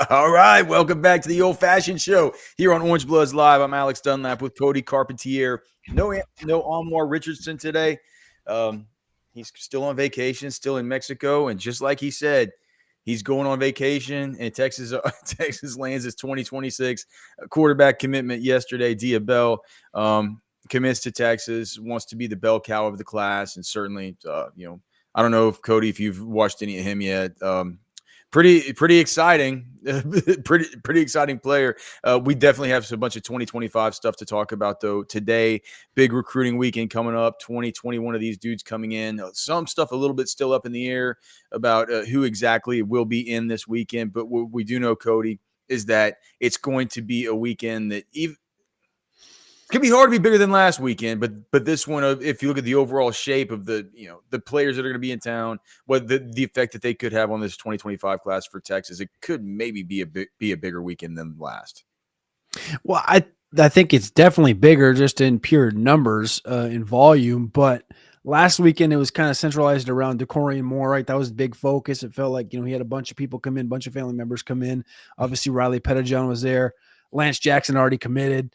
All right, welcome back to the Old Fashioned Show here on Orange Bloods Live. I'm Alex Dunlap with Cody Carpentier. No Omar Richardson today. He's still on vacation, still in Mexico, and just like he said, he's going on vacation. And Texas lands his 2026 quarterback commitment yesterday. Dia Bell commits to Texas, wants to be the bell cow of the class, and certainly, I don't know if Cody, if you've watched any of him yet. Pretty exciting, pretty exciting player. We definitely have a bunch of 2025 stuff to talk about, though. Today, big recruiting weekend coming up. 21 of these dudes coming in. Some stuff a little bit still up in the air about who exactly will be in this weekend. But what we do know, Cody, is that it's going to be a weekend that it could be hard to be bigger than last weekend, but this one, if you look at the overall shape of the players that are going to be in town, what the effect that they could have on this 2025 class for Texas, it could maybe be a bigger weekend than last. Well, I think it's definitely bigger just in pure numbers, in volume, but last weekend it was kind of centralized around Decorian Moore, right? That was the big focus. It felt like, he had a bunch of people come in, a bunch of family members come in. Obviously, Riley Pettijohn was there. Lance Jackson already committed.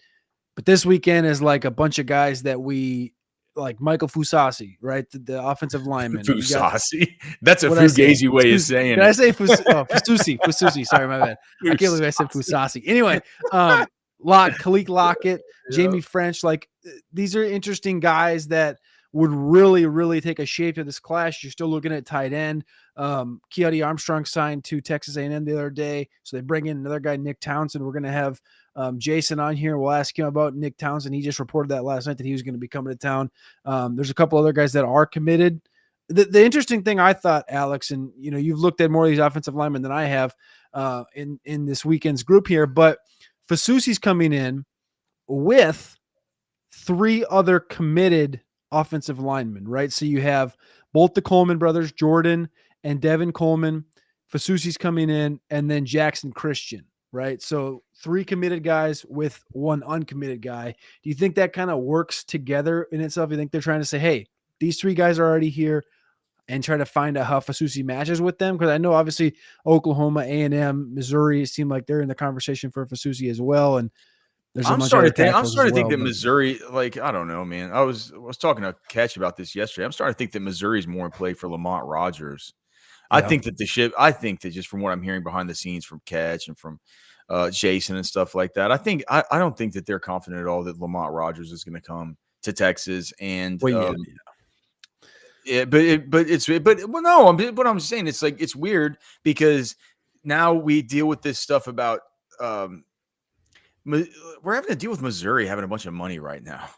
But this weekend is like a bunch of guys that we like. Michael Fasusi, right? The offensive lineman. Fasusi? That's a Fugazi way of saying it. Did I say Fasusi? Fasusi. Sorry, my bad. I can't believe I said Fasusi. Anyway, Kaliq Lockett, Jamie French. Like, these are interesting guys that would really, really take a shape to this class. You're still looking at tight end. Keody Armstrong signed to Texas A&M the other day. So they bring in another guy, Nick Townsend. We're going to have Jason on here. We'll ask him about Nick Townsend. He just reported that last night that he was going to be coming to town. There's a couple other guys that are committed. The interesting thing I thought, Alex, and you've looked at more of these offensive linemen than I have in this weekend's group here, but Fasusi's coming in with 3 other committed offensive linemen, right? So you have both the Coleman brothers, Jordan and Devin Coleman. Fasusi's coming in, and then Jackson Christian, right? So 3 committed guys with 1 uncommitted guy. Do you think that kind of works together in itself? You think they're trying to say, hey, these 3 guys are already here, and try to find out how Fasusi matches with them? Because I know obviously Oklahoma, A&M, Missouri seem like they're in the conversation for Fasusi as well, and I'm starting to think that Missouri, like, I don't know, man. I was talking to Catch about this yesterday. I'm starting to think that Missouri is more in play for Lamont Rogers. Yeah. I think that just from what I'm hearing behind the scenes from Catch and from Jason and stuff like that, I don't think that they're confident at all that Lamont Rogers is going to come to Texas. And what I'm saying, it's like, it's weird because now we deal with this stuff about we're having to deal with Missouri having a bunch of money right now,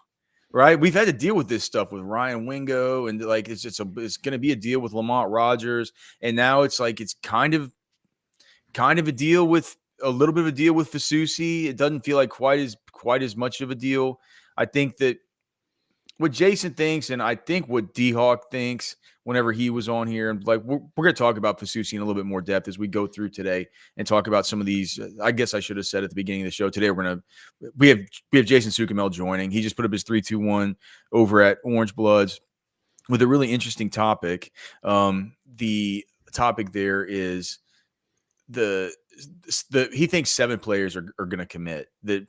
right? We've had to deal with this stuff with Ryan Wingo, and like it's going to be a deal with Lamont Rogers, and now it's like it's kind of a deal with a little bit of a deal with Fasusi. It doesn't feel like quite as much of a deal. I think that what Jason thinks, and I think what D-Hawk thinks whenever he was on here, and like we're going to talk about Fasusi in a little bit more depth as we go through today and talk about some of these. I guess I should have said at the beginning of the show today, we have Jason Sukamel joining. He just put up his 3-2-1 over at Orange Bloods with a really interesting topic. The topic there is he thinks 7 players are going to commit that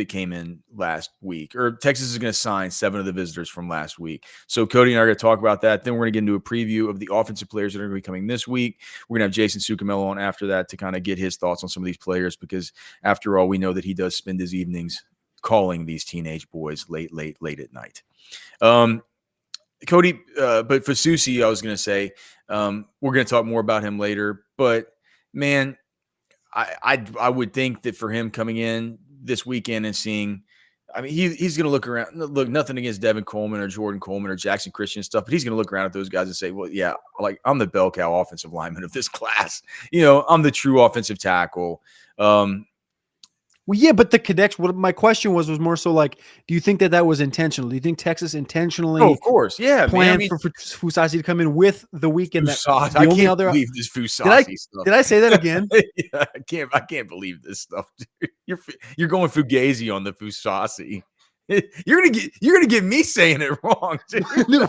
came in last week, or Texas is going to sign 7 of the visitors from last week. So Cody and I are going to talk about that. Then we're going to get into a preview of the offensive players that are going to be coming this week. We're going to have Jason Sukamel on after that to kind of get his thoughts on some of these players, because after all, we know that he does spend his evenings calling these teenage boys late at night. Cody, but Fasusi, I was going to say, we're going to talk more about him later, but man, I would think that for him coming in this weekend and seeing, I mean, he's going to look around. Look, nothing against Devin Coleman or Jordan Coleman or Jackson Christian and stuff, but he's going to look around at those guys and say, well, yeah, like I'm the bell cow offensive lineman of this class. I'm the true offensive tackle. Well, yeah, but the connection. What my question was more so like, do you think that was intentional? Do you think Texas intentionally? Oh, of course, yeah. Planned for Fasusi to come in with the weekend. Fasusi, I can't believe this Fasusi stuff. Did I say that again? Yeah, I can't believe this stuff, dude. You're going Fugazi on the Fasusi. You're gonna get me saying it wrong, dude.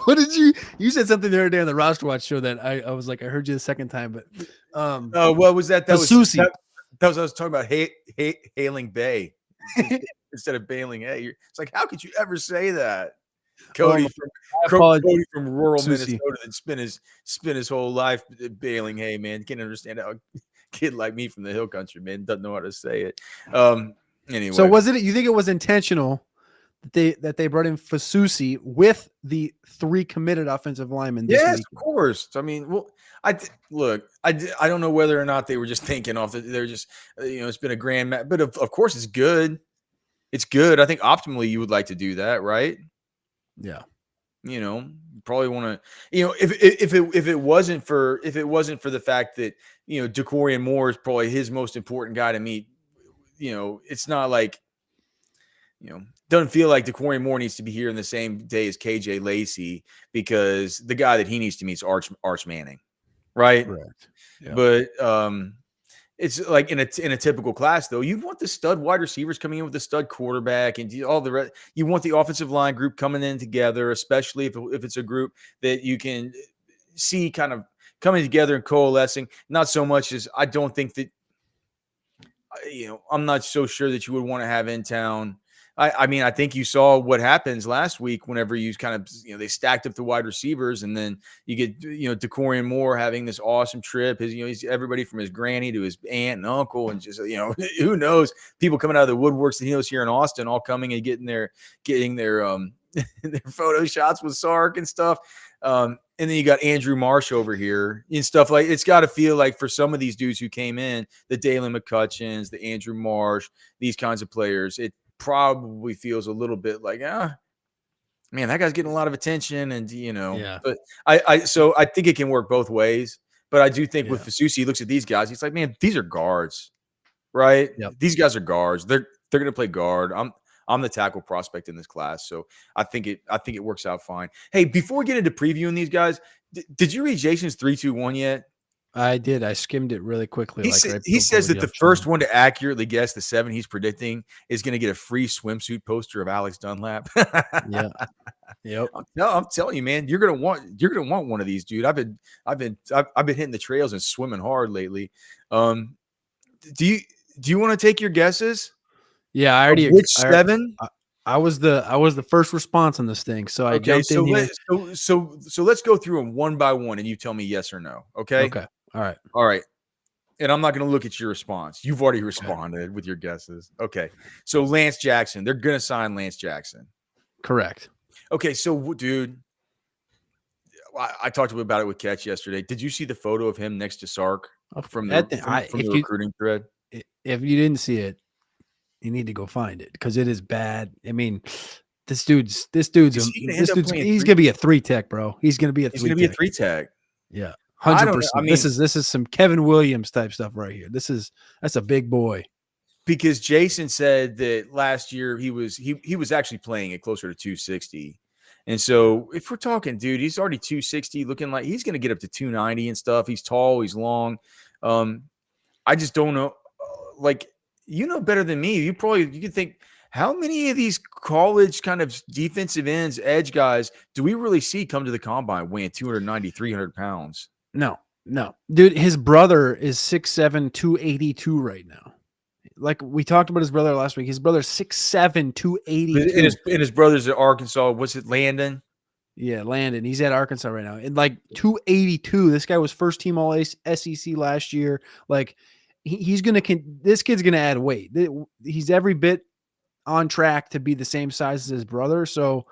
What did you said something the other day on the Roster Watch show that I was like, I heard you the second time, but what was that? That Fasusi. That was I was talking about hailing Bay instead of bailing A. It's like, how could you ever say that? I apologize, Cody from rural Susie. Minnesota that spent his whole life bailing hay, man. Can't understand how a kid like me from the hill country, man, doesn't know how to say it. Anyway. So was it? You think it was intentional that they brought in Fasusi with the 3 committed offensive linemen this Yes, week? of course. I mean, well, I don't know whether or not they were just thinking off that they're just, it's been a grand match, but of course it's good. It's good. I think optimally you would like to do that, right? Yeah. Probably want to, if it wasn't for the fact that, DeCorian Moore is probably his most important guy to meet, it's not like, doesn't feel like DeCorian Moore needs to be here in the same day as KJ Lacey, because the guy that he needs to meet is Arch Manning, right? Correct. Yeah. But it's like in a typical class, though, you want the stud wide receivers coming in with the stud quarterback and all the rest. You want the offensive line group coming in together, especially if it's a group that you can see kind of coming together and coalescing. Not so much as I don't think that, I'm not so sure that you would want to have in town. I mean, I think you saw what happens last week whenever you kind of, they stacked up the wide receivers, and then you get, DeCorian Moore having this awesome trip. He's everybody from his granny to his aunt and uncle, and just, who knows, people coming out of the woodworks that he knows here in Austin, all coming and getting their their photo shots with Sark and stuff. And then you got Andrew Marsh over here and stuff like. It's got to feel like for some of these dudes who came in, the Dalen McCutcheons, the Andrew Marsh, these kinds of players, it probably feels a little bit like, man, that guy's getting a lot of attention, and Yeah. But I think it can work both ways. But I do think with Fasusi, he looks at these guys, he's like, man, these are guards, right? Yep. These guys are guards. They're going to play guard. I'm the tackle prospect in this class, so I think it works out fine. Hey, before we get into previewing these guys, did you read Jason's 3-2-1 yet? I did. I skimmed it really quickly. He says that the first one to accurately guess the 7 he's predicting is going to get a free swimsuit poster of Alex Dunlap. Yeah. Yep. I'm telling you, man, you're gonna want one of these, dude. I've been hitting the trails and swimming hard lately. Do you want to take your guesses? Yeah, I already. Which 7? I was the first response on this thing, so I jumped in here. So let's go through them one by one, and you tell me yes or no. Okay. Okay. All right. And I'm not going to look at your response. You've already responded with your guesses. Okay. So Lance Jackson, they're going to sign Lance Jackson. Correct. Okay. So, dude, I talked about it with Catch yesterday. Did you see the photo of him next to Sark from the recruiting thread? If you didn't see it, you need to go find it, because it is bad. I mean, he's going to be a 3-tech, bro. He's going to be a 3-tech. Yeah. 100%. I mean, this is some Kevin Williams type stuff right here. That's a big boy. Because Jason said that last year he was actually playing it closer to 260. And so if we're talking, dude, he's already 260, looking like he's going to get up to 290 and stuff. He's tall, he's long. I just don't know. Like, better than me. You can think, how many of these college kind of defensive ends, edge guys do we really see come to the combine weighing 290, 300 pounds? No. Dude, his brother is 6'7", 282 right now. Like we talked about his brother last week. His brother's 6'7", 282. And his brother's at Arkansas. What's it, Landon? Yeah, Landon. He's at Arkansas right now. And like 282. This guy was first team all SEC last year. Like this kid's gonna add weight. He's every bit on track to be the same size as his brother. So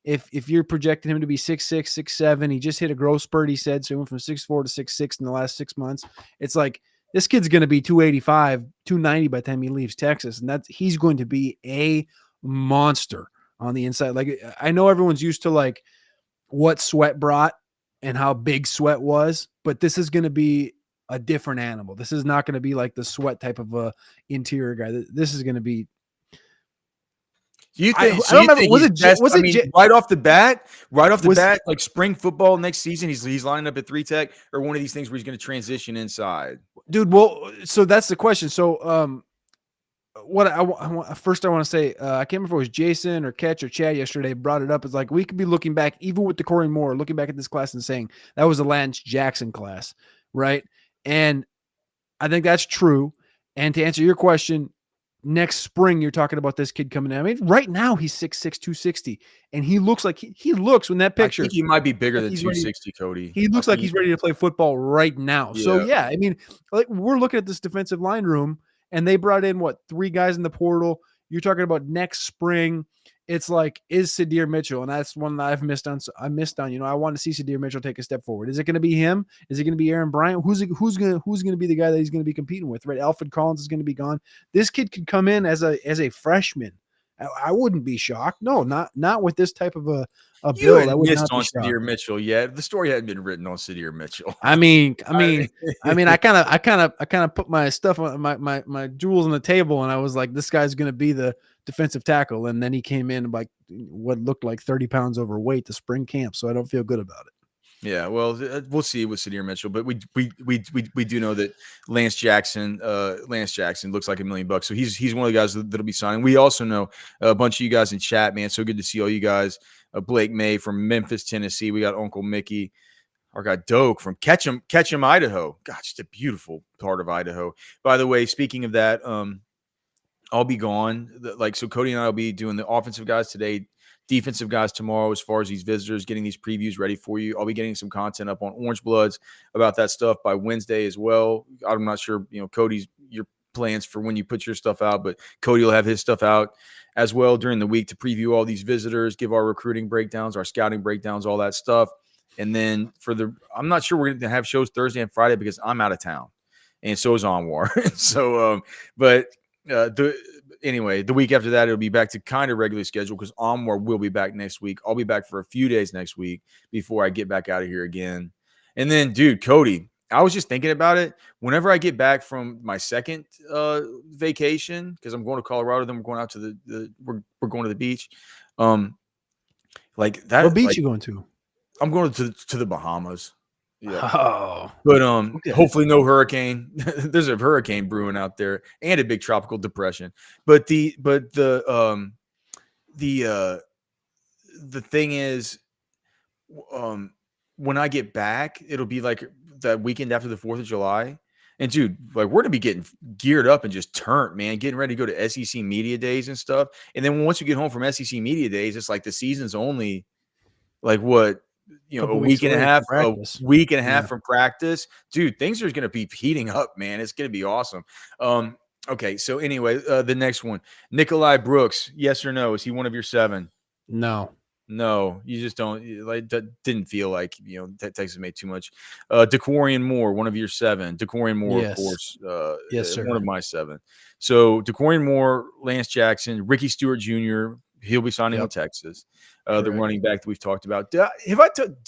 if you're projecting him to be 6'6", 6'7", he just hit a growth spurt, he said. So he went from 6'4" to 6'6" in the last 6 months. It's like this kid's going to be 285, 290 by the time he leaves Texas. And he's going to be a monster on the inside. Like, I know everyone's used to like what Sweat brought and how big Sweat was, but this is going to be a different animal. This is not going to be like the Sweat type of a interior guy. This is going to be. You think? Right off the bat, like spring football next season, he's lining up at 3-tech, or one of these things where he's going to transition inside, dude? Well, so that's the question. So, what I want to say, I can't remember if it was Jason or Catch or Chad yesterday brought it up. It's like we could be looking back, even with DeCorian Moore, looking back at this class and saying that was a Lance Jackson class, right? And I think that's true. And to answer your question, next spring, you're talking about this kid coming in. I mean, right now he's 6'6", 260, and he looks like he looks in that I picture. think he might be bigger Like than he's ready. 260, Cody. He looks like he's ready to play football right now. So Yeah. yeah, I mean, like we're looking at this defensive line room, and they brought in what 3 guys in the portal. You're talking about next spring. It's like, is Sadir Mitchell, and that's one that I've missed on. I missed on. You know, I want to see Sadir Mitchell take a step forward. Is it going to be him? Is it going to be Aaron Bryant? Who's going to be the guy that he's going to be competing with? Right, Alfred Collins is going to be gone. This kid could come in as a freshman. I wouldn't be shocked. No, not with this type of a You build. I hadn't would missed not be on shocked. Sadir Mitchell yet. The story hadn't been written on Sadir Mitchell. I mean, I kind of put my stuff on my jewels on the table, and I was like, this guy's going to be the defensive tackle. And then he came in like what looked like 30 pounds overweight to spring camp. So I don't feel good about it. Yeah, well, we'll see with Sadir Mitchell, but we do know that Lance Jackson looks like $1 million. So he's one of the guys that'll be signing. We also know a bunch of you guys in chat, man. So good to see all you guys. Blake May from Memphis, Tennessee. We got Uncle Mickey. Our guy Doak from Ketchum, Idaho. God, just a beautiful part of Idaho. By the way, speaking of that, I'll be gone. So Cody and I will be doing the offensive guys today, defensive guys tomorrow, as far as these visitors, getting these previews ready for you. I'll be getting some content up on Orange Bloods about that stuff by Wednesday as well. I'm not sure, Cody's your plans for when you put your stuff out, but Cody will have his stuff out as well during the week to preview all these visitors, give our recruiting breakdowns, our scouting breakdowns, all that stuff. And then I'm not sure we're going to have shows Thursday and Friday because I'm out of town, and so is Anwar. Anyway, the week after that, it'll be back to kind of regular schedule because Anwar will be back next week. I'll be back for a few days next week before I get back out of here again. And then, dude, Cody, I was just thinking about it. Whenever I get back from my second vacation, because I'm going to Colorado, then we're going out to we're going to the beach. Like that. What beach you going to? I'm going to the Bahamas. Yeah. Oh, but okay. Hopefully no hurricane. There's a hurricane brewing out there and a big tropical depression. But the thing is, when I get back, it'll be like that weekend after the 4th of July. And dude, like we're gonna be getting geared up and just turned, man, getting ready to go to SEC Media Days and stuff. And then once you get home from SEC Media Days, it's like the season's only like what? A week and a half from practice. Dude, things are going to be heating up, man. It's going to be awesome. Okay, so anyway, the next one. Nikolai Brooks, yes or no? Is he one of your 7? No, you just don't like. Didn't feel like Texas made too much. DeCorian Moore, one of your 7. DeCorian Moore, yes. of course. Yes, sir. One of my 7. So DeCorian Moore, Lance Jackson, Ricky Stewart Jr. He'll be signing with Texas. The running back that we've talked about. Do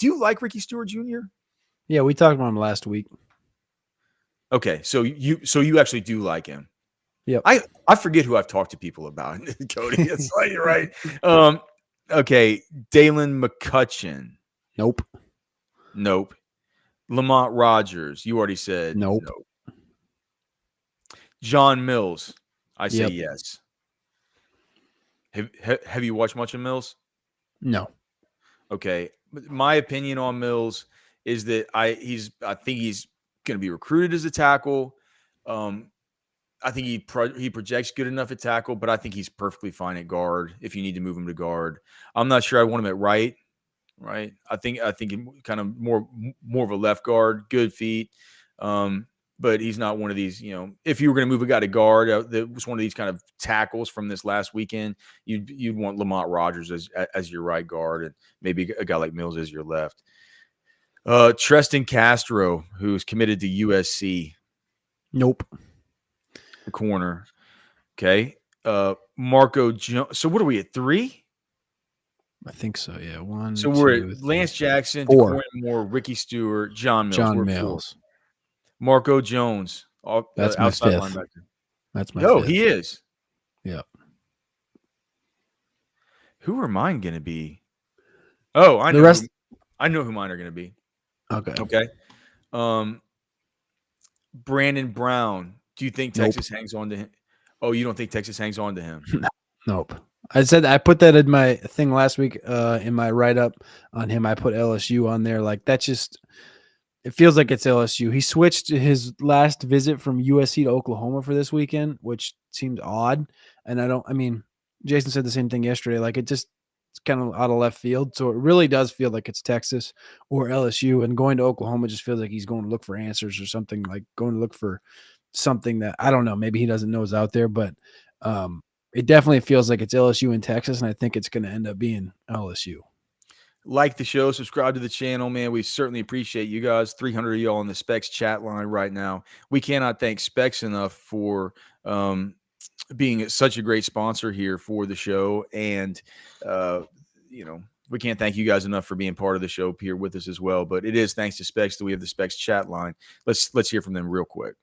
you like Ricky Stewart Jr.? Yeah, we talked about him last week. Okay, so you actually do like him. Yeah. I forget who I've talked to people about, Cody. It's like you're right. Okay, Dalen McCutcheon. Nope. Lamont Rogers. You already said nope. John Mills. I say yes. Have you watched much of Mills? No. Okay. My opinion on Mills is that I think he's going to be recruited as a tackle. I think he projects good enough at tackle, but I think he's perfectly fine at guard if you need to move him to guard. I'm not sure I want him at right. I think kind of more of a left guard, good feet. But he's not one of these, if you were going to move a guy to guard, that was one of these kind of tackles from this last weekend, you'd want Lamont Rogers as your right guard and maybe a guy like Mills as your left. Treston Castro, who's committed to USC. Nope. The corner. Okay. Marco Jones. So what are we at, 3? I think so, yeah. 1, so we're at Lance Jackson, 4. Moore, Ricky Stewart, John Mills. John Mills. Marco Jones. That's my 5th. Linebacker. That's my 5th. He is. Yeah. Who are mine going to be? Oh, I know. I know who mine are going to be. Okay. Brandon Brown. Do you think Texas hangs on to him? Oh, you don't think Texas hangs on to him? Nope. I put that in my thing last week in my write-up on him. I put LSU on there. Like, that's just It feels like it's LSU. He switched his last visit from USC to Oklahoma for this weekend, which seems odd. And I mean, Jason said the same thing yesterday. Like it's kind of out of left field. So it really does feel like it's Texas or LSU. And going to Oklahoma just feels like he's going to look for answers or something, like going to look for something that I don't know. Maybe he doesn't know is out there, but it definitely feels like it's LSU in Texas. And I think it's going to end up being LSU. Like the show, subscribe to the channel, man. We certainly appreciate you guys. 300 of y'all on the Specs chat line right now. We cannot thank Specs enough for being such a great sponsor here for the show. And, we can't thank you guys enough for being part of the show here with us as well. But it is thanks to Specs that we have the Specs chat line. Let's hear from them real quick.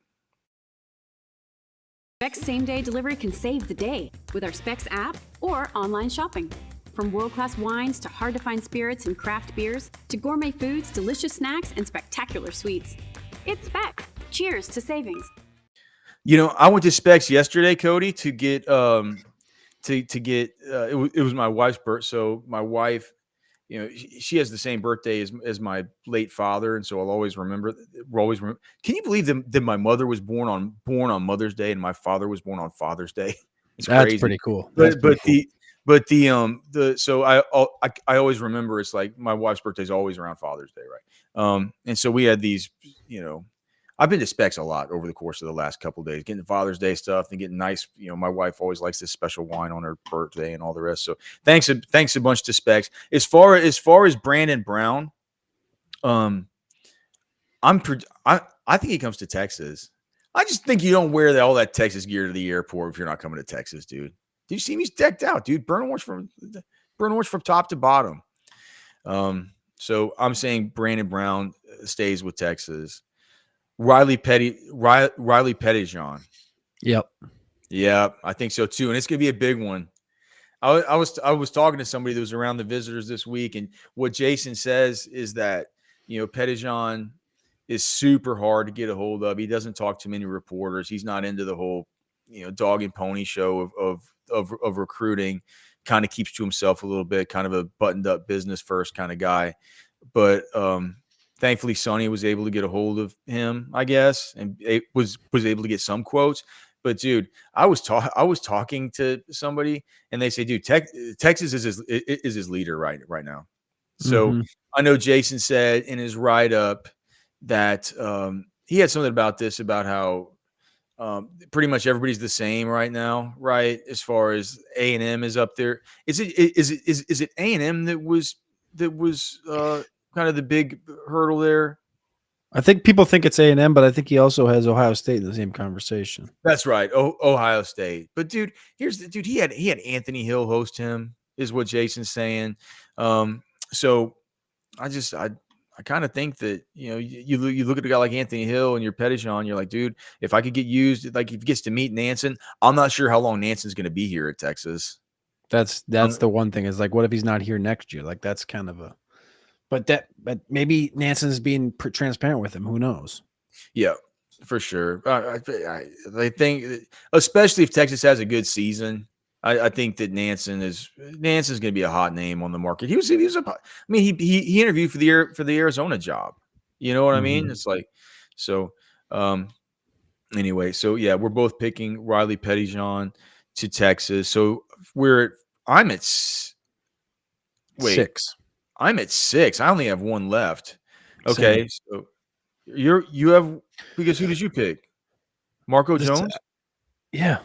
Specs same-day delivery can save the day with our Specs app or online shopping. From world-class wines to hard-to-find spirits and craft beers to gourmet foods, delicious snacks, and spectacular sweets. It's Specs. Cheers to savings. I went to Specs yesterday, Cody, to get it was my wife's birthday. So my wife, she has the same birthday as my late father, and so I'll always remember. Can you believe that my mother was born on Mother's Day and my father was born on Father's Day? It's That's crazy. pretty cool. So I always remember it's like my wife's birthday is always around Father's Day, right? And so we had these, I've been to Specs a lot over the course of the last couple of days, getting Father's Day stuff and getting nice. My wife always likes this special wine on her birthday and all the rest. So thanks a bunch to Specs. As far as Brandon Brown, I think he comes to Texas. I just think you don't wear all that Texas gear to the airport if you're not coming to Texas, dude. Do you see me decked out, dude? Burn orange from top to bottom. So I'm saying Brandon Brown stays with Texas. Riley Pettijohn. Yep. Yeah, I think so too. And it's gonna be a big one. I was talking to somebody that was around the visitors this week, and what Jason says is that Pettijohn is super hard to get a hold of. He doesn't talk to many reporters. He's not into the whole dog and pony show of recruiting. Kind of keeps to himself a little bit. Kind of a buttoned up business first kind of guy. But thankfully, Sonny was able to get a hold of him, I guess, and was able to get some quotes. But dude, I was talking to somebody, and they say, dude, Texas is his leader right now. So I know Jason said in his write up that he had something about how pretty much everybody's the same right now, right? As far as A&M is up there, is it A&M that was kind of the big hurdle there? I think people think it's A&M, but I think he also has Ohio State in the same conversation. That's right, Ohio State. But dude, he had Anthony Hill host him, is what Jason's saying. So I kind of think that you look at a guy like Anthony Hill and your Pettijohn, you're like, dude, if I could get used, like if he gets to meet Nansen, I'm not sure how long Nansen's going to be here at Texas. That's the one thing is like, what if he's not here next year? Like that's kind of a. But maybe Nansen's being transparent with him. Who knows? Yeah, for sure. I think, especially if Texas has a good season, I think that Nansen's going to be a hot name on the market. He interviewed for the Arizona job. You know what I mean? It's like, so anyway, so yeah, we're both picking Riley Pettijohn to Texas. So I'm at 6. I'm at 6. I only have one left. Okay. Same. So you have, because who did you pick? Marco Jones? Yeah.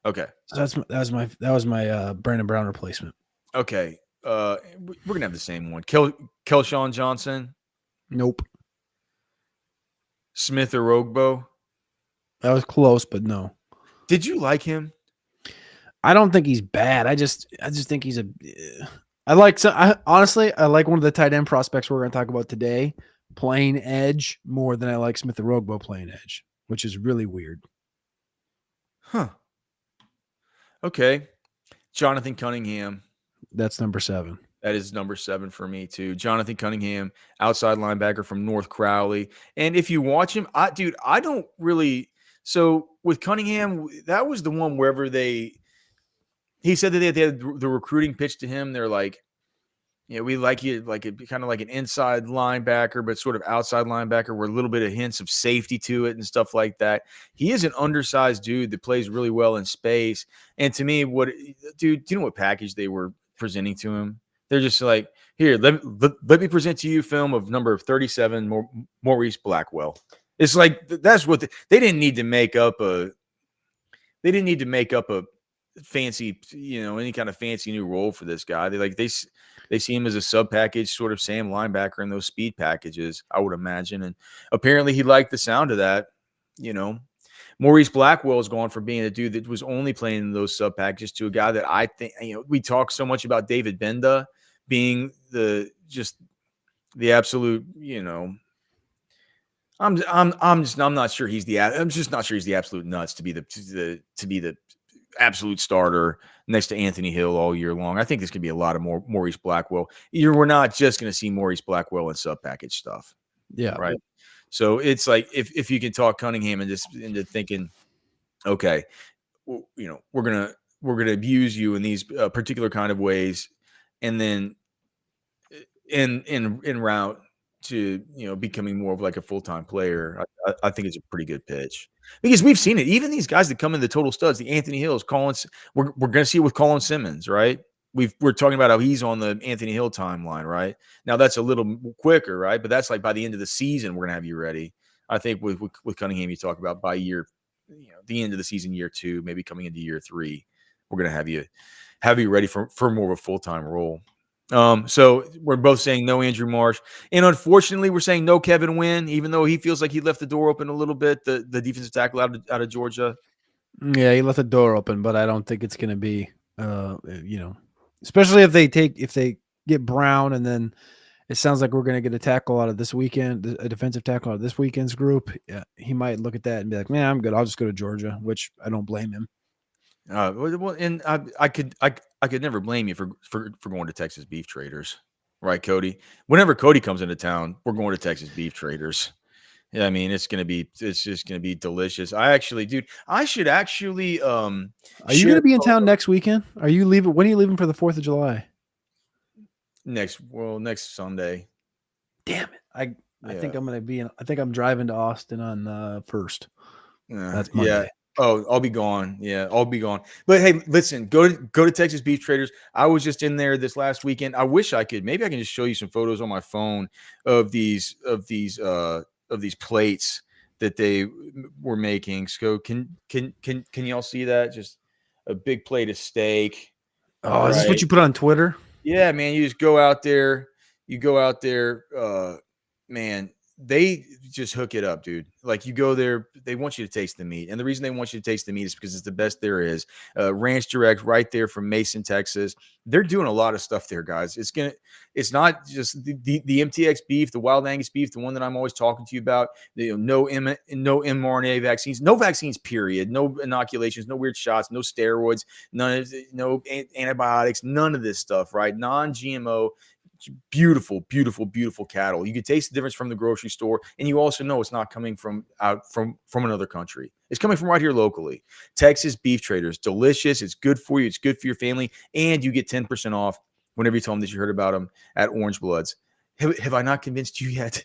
Okay. So that was my Brandon Brown replacement. Okay. We're going to have the same one. Kelon Johnson? Nope. Smith or Rogbo? That was close, but no. Did you like him? I don't think he's bad. I just think he's honestly, I like one of the tight end prospects we're going to talk about today playing edge more than I like Smith or Rogbo playing edge, which is really weird. Huh. Okay. Jonathan Cunningham. That's number 7. That is number 7 for me too. Jonathan Cunningham, outside linebacker from North Crowley. And if you watch him, I don't really. So with Cunningham, that was the one wherever he said that they had the recruiting pitch to him. They're like, Yeah, we like you like it kind of like an inside linebacker, but sort of outside linebacker with a little bit of hints of safety to it and stuff like that. He is an undersized dude that plays really well in space. And to me, dude, do you know what package they were presenting to him? They're just like, here, let me present to you film of number 37, Maurice Blackwell. It's like that's what they didn't need to make up a fancy, any kind of fancy new role for this guy. They see him as a sub package sort of Sam linebacker in those speed packages, I would imagine. And apparently he liked the sound of that. Maurice Blackwell has gone from being a dude that was only playing in those sub packages to a guy that I think, we talk so much about David Benda being the absolute, I'm not sure he's I'm just not sure he's the absolute nuts to be the absolute starter next to Anthony Hill all year long. I think this could be a lot of more Maurice Blackwell. We're not just going to see Maurice Blackwell in sub package stuff. Yeah. Right. So it's like, if you can talk Cunningham into thinking, okay, we're going to abuse you in these particular kind of ways. And then in route to, becoming more of like a full-time player, I think it's a pretty good pitch. Because we've seen it. Even these guys that come in the total studs, the Anthony Hills, Collins, we're going to see it with Colin Simmons, right? We're talking about how he's on the Anthony Hill timeline, right? Now that's a little quicker, right? But that's like by the end of the season, we're going to have you ready. I think with Cunningham, you talk about by year, the end of the season, year 2, maybe coming into year 3, we're going to have you ready for more of a full-time role. So we're both saying no Andrew Marsh, and unfortunately we're saying no Kevin Wynn, even though he feels like he left the door open a little bit, the defensive tackle out of Georgia. Yeah, he left the door open, but I don't think it's going to be, especially if they get Brown, and then it sounds like we're going to get a tackle out of this weekend, a defensive tackle out of this weekend's group. Yeah, he might look at that and be like, man, I'm good. I'll just go to Georgia, which I don't blame him. Well, and I could never blame you for going to Texas Beef Traders, right, Cody? Whenever Cody comes into town, we're going to Texas Beef Traders. Yeah, I mean, it's just gonna be delicious. I should actually. Are you going to be in town next weekend? Are you leaving? When are you leaving for the 4th of July? Next Sunday. Damn it! I think I'm going to be in. I think I'm driving to Austin on 1st. That's Monday. Yeah. Oh, I'll be gone. Yeah, I'll be gone. But hey, listen, go to Texas Beef Traders. I was just in there this last weekend. I wish I could. Maybe I can just show you some photos on my phone of these plates that they were making. So can y'all see that? Just a big plate of steak. Oh, is this what you put on Twitter? Yeah, man. You just go out there. Man. They just hook it up, dude. Like, you go there, they want you to taste the meat. And the reason they want you to taste the meat is because it's the best there is. Ranch Direct right there from Mason, Texas. They're doing a lot of stuff there, guys. It's not just the MTX beef, the wild Angus beef, the one that I'm always talking to you about. No mRNA vaccines, no vaccines, period. No inoculations, no weird shots, no steroids, no antibiotics, none of this stuff, right? Non-GMO. Beautiful, beautiful, beautiful cattle. You can taste the difference from the grocery store, and you also know it's not coming from another country. It's coming from right here locally. Texas Beef Traders, delicious. It's good for you. It's good for your family, and you get 10% off whenever you tell them that you heard about them at Orange Bloods. Have I not convinced you yet?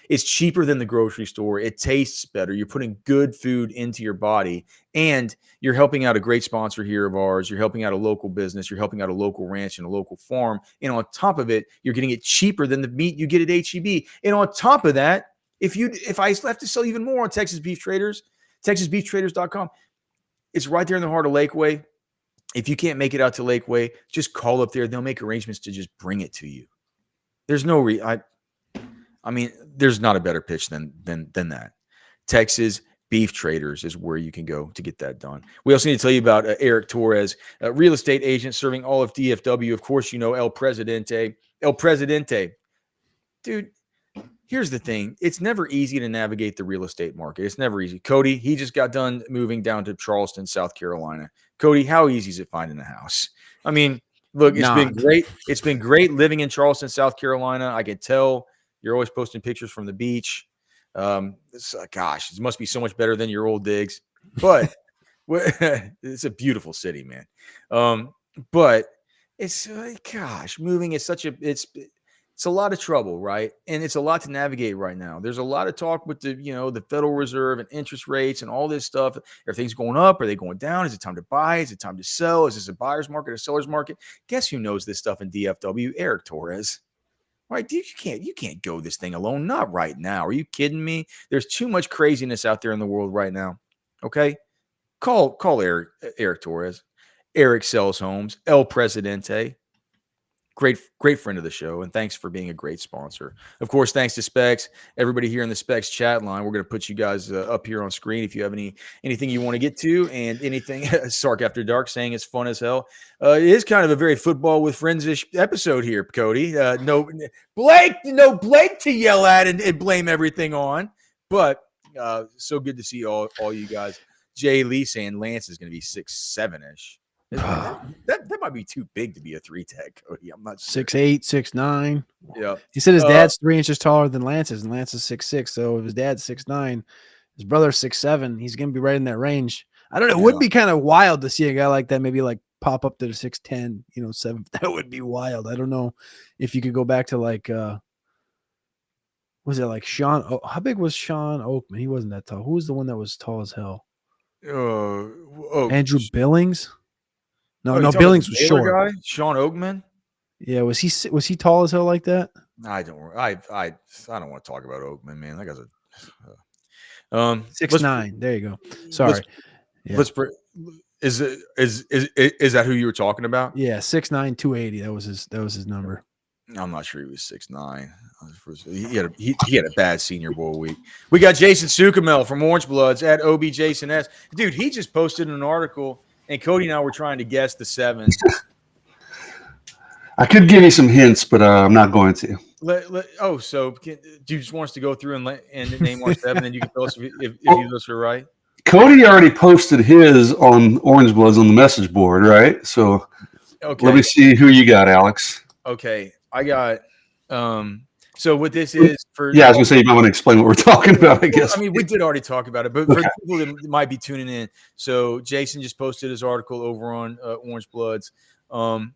It's cheaper than the grocery store. It tastes better. You're putting good food into your body, and you're helping out a great sponsor here of ours. You're helping out a local business. You're helping out a local ranch and a local farm. And on top of it, you're getting it cheaper than the meat you get at HEB. And on top of that, if I have to sell even more on Texas Beef Traders, TexasBeefTraders.com, it's right there in the heart of Lakeway. If you can't make it out to Lakeway, just call up there. They'll make arrangements to just bring it to you. There's no I mean, there's not a better pitch than that. Texas Beef Traders is where you can go to get that done. We also need to tell you about Eric Torres, a real estate agent serving all of DFW. Of course, you know El Presidente. El Presidente. Dude, here's the thing. It's never easy to navigate the real estate market. It's never easy. Cody, he just got done moving down to Charleston, South Carolina. Cody, how easy is it finding a house? I mean, look, it's been great. It's been great living in Charleston, South Carolina. I can tell. You're always posting pictures from the beach. Gosh, it must be so much better than your old digs. But it's a beautiful city, man. But it's gosh, moving is such a it's a lot of trouble, right? And it's a lot to navigate right now. There's a lot of talk with the Federal Reserve and interest rates and all this stuff. Everything's going up. Are they going down? Is it time to buy? Is it time to sell? Is this a buyer's market or seller's market? Guess who knows this stuff in DFW? Eric Torres. Right, dude, you can't go this thing alone. Not right now. Are you kidding me? There's too much craziness out there in the world right now. Okay, call Eric Torres. Eric sells homes. El Presidente. Great friend of the show, and thanks for being a great sponsor. Of course, thanks to Specs, everybody here in the Specs chat line. We're going to put you guys up here on screen if you have anything you want to get to, and anything. Sark After Dark saying it's fun as hell. It is kind of a very football with friends-ish episode here, Cody. No Blake to yell at and blame everything on, but so good to see all you guys. Jay Lee saying Lance is going to be 6'7"-ish. That might be too big to be a 3-tech, Cody. I'm not sure. 6'8", 6'9". Yeah. He said his dad's 3 inches taller than Lance's, and Lance is 6'6". So if his dad's 6'9", his brother's 6'7", he's gonna be right in that range. I don't know. It would be kind of wild to see a guy like that maybe like pop up to the 6'10", 7. That would be wild. I don't know if you could go back to like was it like Sean? How big was Sean Oakman? He wasn't that tall. Who was the one that was tall as hell? Andrew Billings. No, Billings was short. Guy? Sean Oakman. Yeah, was he tall as hell like that? I don't want to talk about Oakman, man. That guy's a 6'9". There you go. Sorry. Is that who you were talking about? Yeah, 6'9", 280. That was his number. I'm not sure he was 6'9". He had a bad Senior Bowl week. We got Jason Sukamel from Orange Bloods at OBJasonS. Dude, he just posted an article. And Cody and I were trying to guess the 7. I could give you some hints, but I'm not going to. Do you just want us to go through and name our 7, and you can tell us if you those are right? Cody already posted his on Orange Bloods on the message board, right? So let me see who you got, Alex. Okay, I got so what this is for? Yeah, I was gonna say you might want to explain what we're talking about. I guess. I mean, we did already talk about it, but for the people that might be tuning in, so Jason just posted his article over on Orange Bloods, and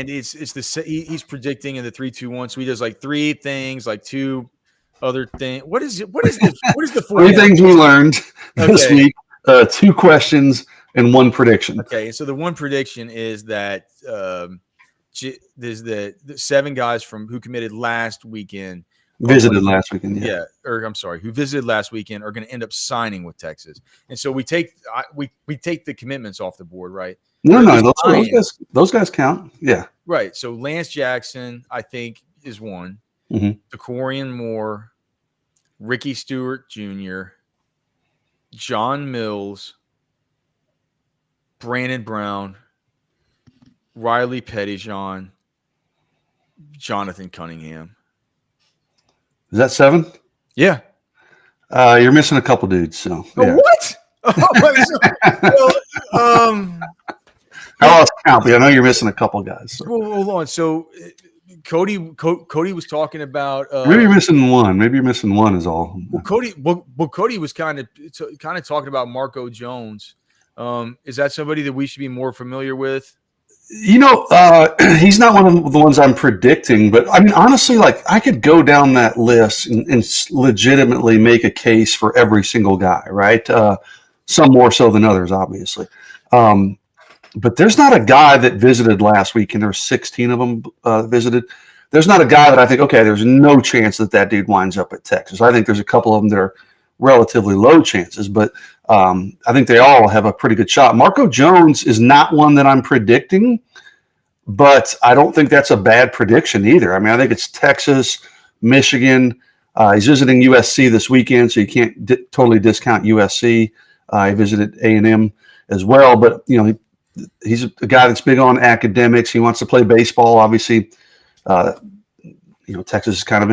he's predicting in the 3-2-1. So he does like 3 things, like 2 other things. What is the 3 things we learned this week? 2 questions and 1 prediction. Okay, so the 1 prediction is that. There's the 7 guys who committed last weekend. Visited last weekend, who visited last weekend are going to end up signing with Texas. And so we take the commitments off the board, right? No, those guys count. Yeah. Right. So Lance Jackson, I think, is one. Mm-hmm. DeCorian Moore, Ricky Stewart Jr., John Mills, Brandon Brown, Riley Pettyjohn, Jonathan Cunningham. Is that 7? Yeah. You're missing a couple dudes. So yeah. What? I lost count, but I know you're missing a couple guys. So. Well, hold on. So Cody was talking about. Maybe you're missing one. Maybe you're missing one is all. Well, Cody was kind of talking about Marco Jones. Is that somebody that we should be more familiar with? He's not one of the ones I'm predicting, but I mean, honestly, like I could go down that list and legitimately make a case for every single guy, right? Some more so than others, obviously. But there's not a guy that visited last week, and there were 16 of them visited. There's not a guy that I think, okay, there's no chance that dude winds up at Texas. I think there's a couple of them that are relatively low chances, but I think they all have a pretty good shot. Marco Jones is not one that I'm predicting, but I don't think that's a bad prediction either. I mean, I think it's Texas, Michigan. He's visiting USC this weekend, so you can't totally discount USC. He visited A&M as well, but he's a guy that's big on academics. He wants to play baseball. Obviously, Texas is kind of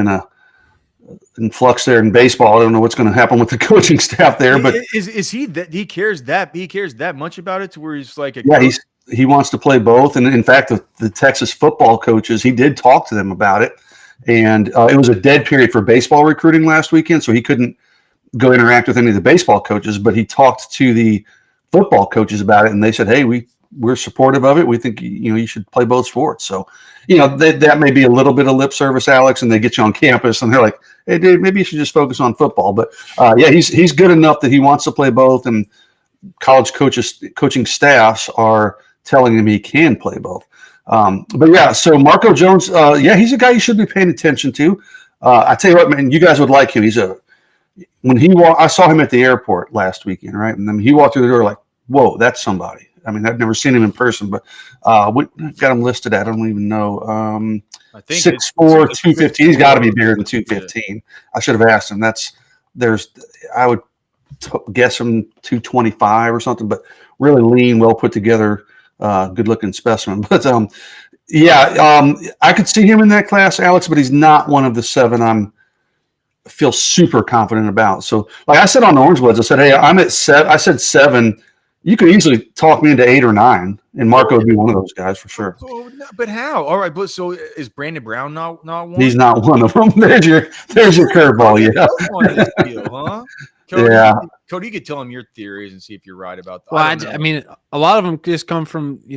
in flux there in baseball. I don't know what's going to happen with the coaching staff there, but is he that he cares that much about it to where he's like he wants to play both. And in fact, the Texas football coaches, he did talk to them about it, and it was a dead period for baseball recruiting last weekend, so he couldn't go interact with any of the baseball coaches, but he talked to the football coaches about it, and they said, hey, we we're supportive of it. We think, you should play both sports. So, that may be a little bit of lip service, Alex, and they get you on campus and they're like, hey, dude, maybe you should just focus on football. But he's good enough that he wants to play both, and college coaching staffs are telling him he can play both. So Marco Jones, he's a guy you should be paying attention to. I tell you what, man, you guys would like him. I saw him at the airport last weekend, right? And then he walked through the door like, whoa, that's somebody. I mean, I've never seen him in person, but we got him listed at, I don't even know. I think 6'4", 215. He's got to be bigger than 215. Yeah. I should have asked him. I would guess him 225 or something, but really lean, well put together, good looking specimen. But I could see him in that class, Alex, but he's not one of the 7 feel super confident about. So like I said on Orange Bloods, I said, hey, I'm at 7. I said 7. You could easily talk me into 8 or 9, and Marco would be one of those guys for sure. But how? All right, but so is Brandon Brown not one? He's not one of them. There's your curveball, Huh? Cody, you could tell him your theories and see if you're right about that. Well, I mean, a lot of them just come from I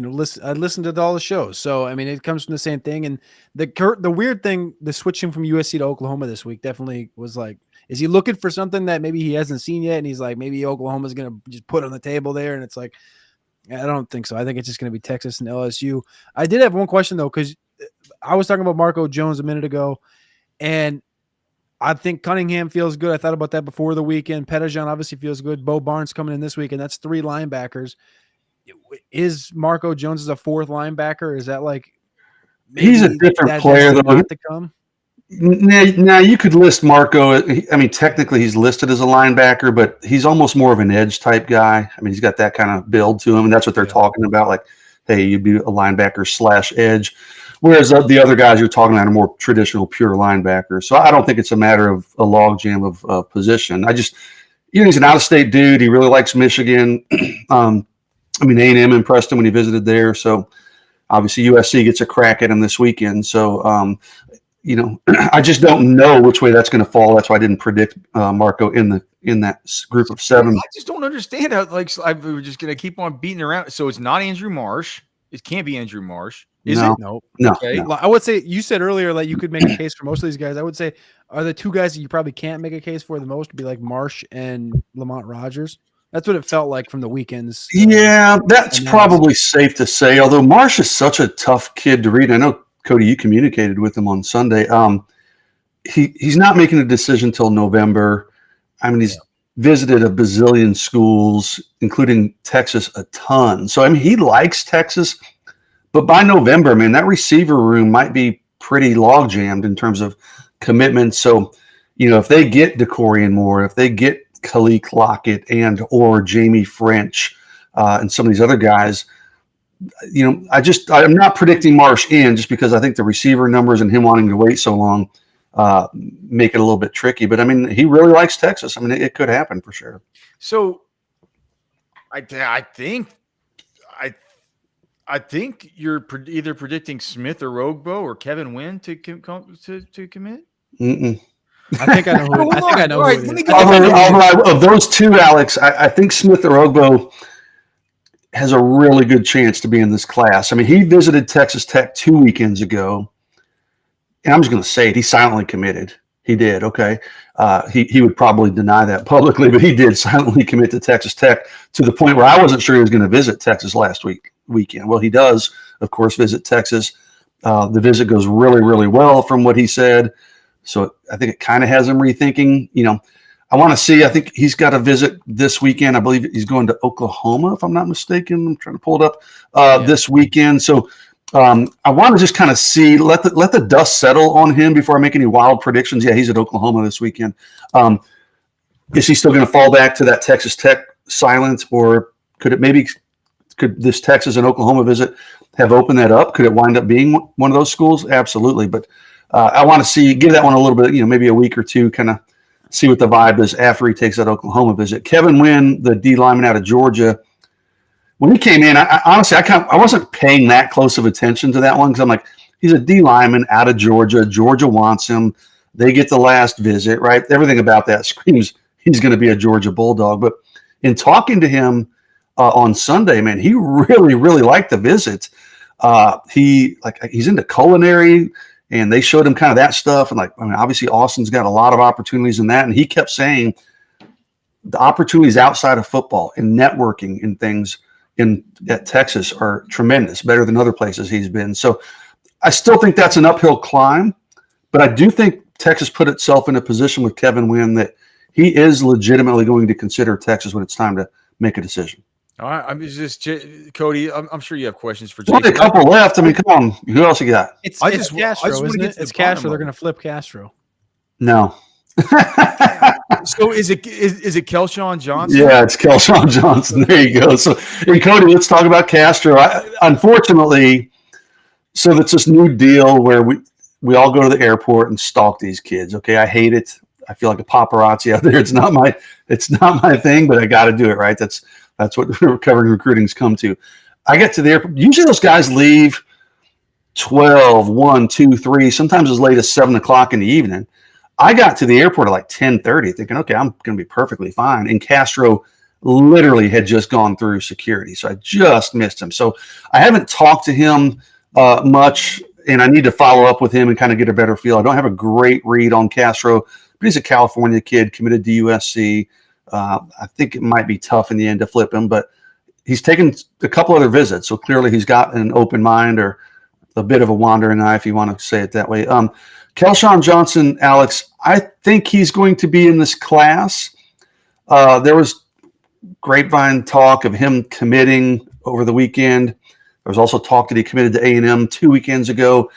listened to all the shows, so I mean, it comes from the same thing. And the weird thing, the switching from USC to Oklahoma this week definitely was like, is he looking for something that maybe he hasn't seen yet? And he's like, maybe Oklahoma's going to just put on the table there. And it's like, I don't think so. I think it's just going to be Texas and LSU. I did have one question, though, because I was talking about Marco Jones a minute ago, and I think Cunningham feels good. I thought about that before the weekend. Pettijohn obviously feels good. Bo Barnes coming in this week, and that's 3 linebackers. Is Marco Jones as a 4th linebacker? Is that like he's a different player though? To come? Now you could list Marco. I mean, technically he's listed as a linebacker, but he's almost more of an edge type guy. I mean, he's got that kind of build to him, and that's what they're talking about. Like, hey, you'd be a linebacker / edge. Whereas the other guys you're talking about are more traditional, pure linebackers. So I don't think it's a matter of a logjam of position. I just, he's an out-of-state dude. He really likes Michigan. I mean, A&M impressed him when he visited there. So obviously USC gets a crack at him this weekend. So, I just don't know which way that's going to fall. That's why I didn't predict Marco in that group of 7. I just don't understand how we're just going to keep on beating around. So it's not Andrew Marsh. It can't be Andrew Marsh. Is it? No. Okay. No. I would say you said earlier that you could make a case for most of these guys. I would say are the 2 guys that you probably can't make a case for the most would be like Marsh and Lamont Rogers. That's what it felt like from the weekends. Yeah, that's probably safe to say. Although Marsh is such a tough kid to read. I know, Cody, you communicated with him on Sunday. He's not making a decision till November. I mean, he's visited a bazillion schools, including Texas, a ton. So, I mean, he likes Texas. But by November, man, that receiver room might be pretty log jammed in terms of commitment. So, if they get DeCorian Moore, if they get Kaliq, Lockett, or Jamie French, and some of these other guys, I'm not predicting Marsh in just because I think the receiver numbers and him wanting to wait so long make it a little bit tricky. But I mean, he really likes Texas. I mean, it could happen for sure. So, I think you're either predicting Smith or Ogbo or Kevin Wynn to commit. Mm-mm. I think I know who. I think I know who it is. Of those 2, Alex, I think Smith or Ogbo has a really good chance to be in this class. I mean, he visited Texas Tech 2 weekends ago, and I'm just going to say it. He silently committed. He did. Okay. He would probably deny that publicly, but he did silently commit to Texas Tech to the point where I wasn't sure he was going to visit Texas last weekend. Well, he does, of course, visit Texas. The visit goes really, really well from what he said. So I think it kind of has him rethinking. I want to see. I think he's got a visit this weekend. I believe he's going to Oklahoma, if I'm not mistaken. I'm trying to pull it up this weekend. So I want to just kind of see, let the dust settle on him before I make any wild predictions. Yeah, he's at Oklahoma this weekend. Is he still going to fall back to that Texas Tech silence, or could this Texas and Oklahoma visit have opened that up? Could it wind up being one of those schools? Absolutely. But I want to give that one a little bit, maybe a week or two, kind of see what the vibe is after he takes that Oklahoma visit. Kevin Wynn, the D lineman out of Georgia, when he came in, I honestly wasn't paying that close of attention to that one because I'm like, he's a D lineman out of Georgia. Georgia wants him. They get the last visit, right? Everything about that screams he's going to be a Georgia Bulldog. But in talking to him, on Sunday, man, he really, really liked the visit. He's into culinary, and they showed him kind of that stuff. And obviously Austin's got a lot of opportunities in that. And he kept saying the opportunities outside of football and networking and things at Texas are tremendous, better than other places he's been. So I still think that's an uphill climb, but I do think Texas put itself in a position with Kevin Wynn that he is legitimately going to consider Texas when it's time to make a decision. All right, I'm just Cody. I'm sure you have questions for Jason. Only a couple left. I mean, come on. Who else you got? It's Castro, isn't it? It's Castro. They're going to flip Castro. No. So is it Kelon Johnson? Yeah, it's Kelon Johnson. There you go. So, and Cody, let's talk about Castro. Unfortunately, so that's this new deal where we all go to the airport and stalk these kids. Okay, I hate it. I feel like a paparazzi out there. It's not my thing, but I got to do it, right? That's what recovering recruiting's come to. I get to the airport. Usually those guys leave 12, 1, 2, 3, sometimes as late as 7 o'clock in the evening. I got to the airport at like 10:30 thinking, okay, I'm going to be perfectly fine. And Castro literally had just gone through security. So I just missed him. So I haven't talked to him much, and I need to follow up with him and kind of get a better feel. I don't have a great read on Castro, but he's a California kid committed to USC. I think it might be tough in the end to flip him, but he's taken a couple other visits. So clearly he's got an open mind or a bit of a wandering eye, if you want to say it that way. Kelon Johnson, Alex, I think he's going to be in this class. There was grapevine talk of him committing over the weekend. There was also talk that he committed to A&M 2 weekends ago.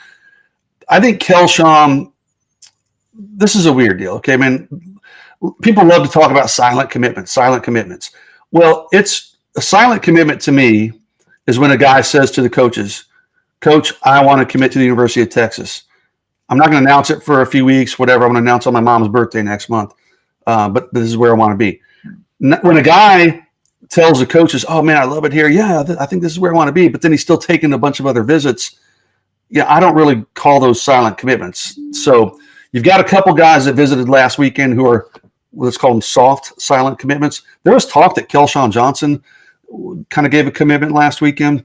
I think Kelon, this is a weird deal. Okay, man, people love to talk about silent commitments. Well, it's a silent commitment to me is when a guy says to the coaches, Coach, I want to commit to the University of Texas. I'm not going to announce it for a few weeks, whatever. I'm going to announce on my mom's birthday next month. But this is where I want to be. When a guy tells the coaches, oh, man, I love it here. Yeah, I think this is where I want to be. But then he's still taking a bunch of other visits. Yeah, I don't really call those silent commitments. So you've got a couple guys that visited last weekend who are, let's call them soft silent commitments. There was talk that Kelon Johnson kind of gave a commitment last weekend.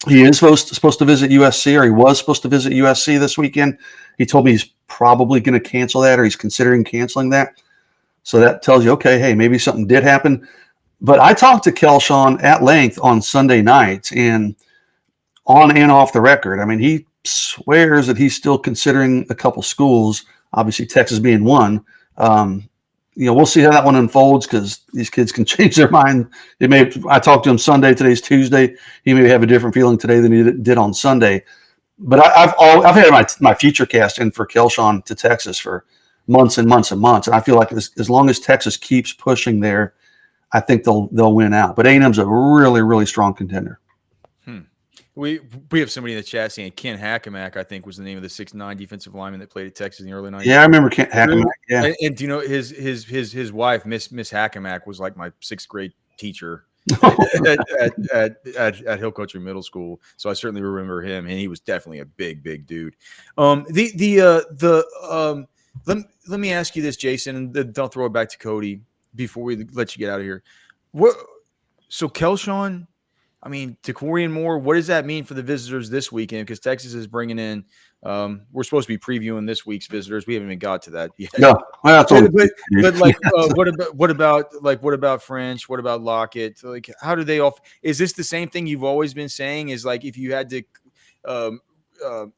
He is supposed to visit USC, or he was supposed to visit USC this weekend. He told me he's probably going to cancel that, or he's considering canceling that. So that tells you, okay, hey, maybe something did happen. But I talked to Kelon at length on Sunday night, and on and off the record. I mean, he swears that he's still considering a couple schools, obviously Texas being one. We'll see how that one unfolds because these kids can change their mind. I talked to him Sunday. Today's Tuesday. He may have a different feeling today than he did on Sunday. But I've had my future cast in for Kelon to Texas for months and months and months, and I feel like as long as Texas keeps pushing there, I think they'll win out. But A&M's a really, really strong contender. We have somebody in the chat saying Ken Hackamack, I think, was the name of the 6'9" defensive lineman that played at Texas in the early 90s. Yeah, I remember Ken Hackamack. Yeah, and do you know his wife, Miss Hackamack, was like my 6th grade teacher at Hill Country Middle School. So I certainly remember him, and he was definitely a big dude. Let me ask you this, Jason, and then I'll throw it back to Cody before we let you get out of here. So Kelon, I mean, Decorian Moore, what does that mean for the visitors this weekend? Because Texas is bringing in, we're supposed to be previewing this week's visitors. We haven't even got to that yet. No, well, but like, what about French? What about Lockett? Like, how do they all? Is this the same thing you've always been saying? Is like if you had to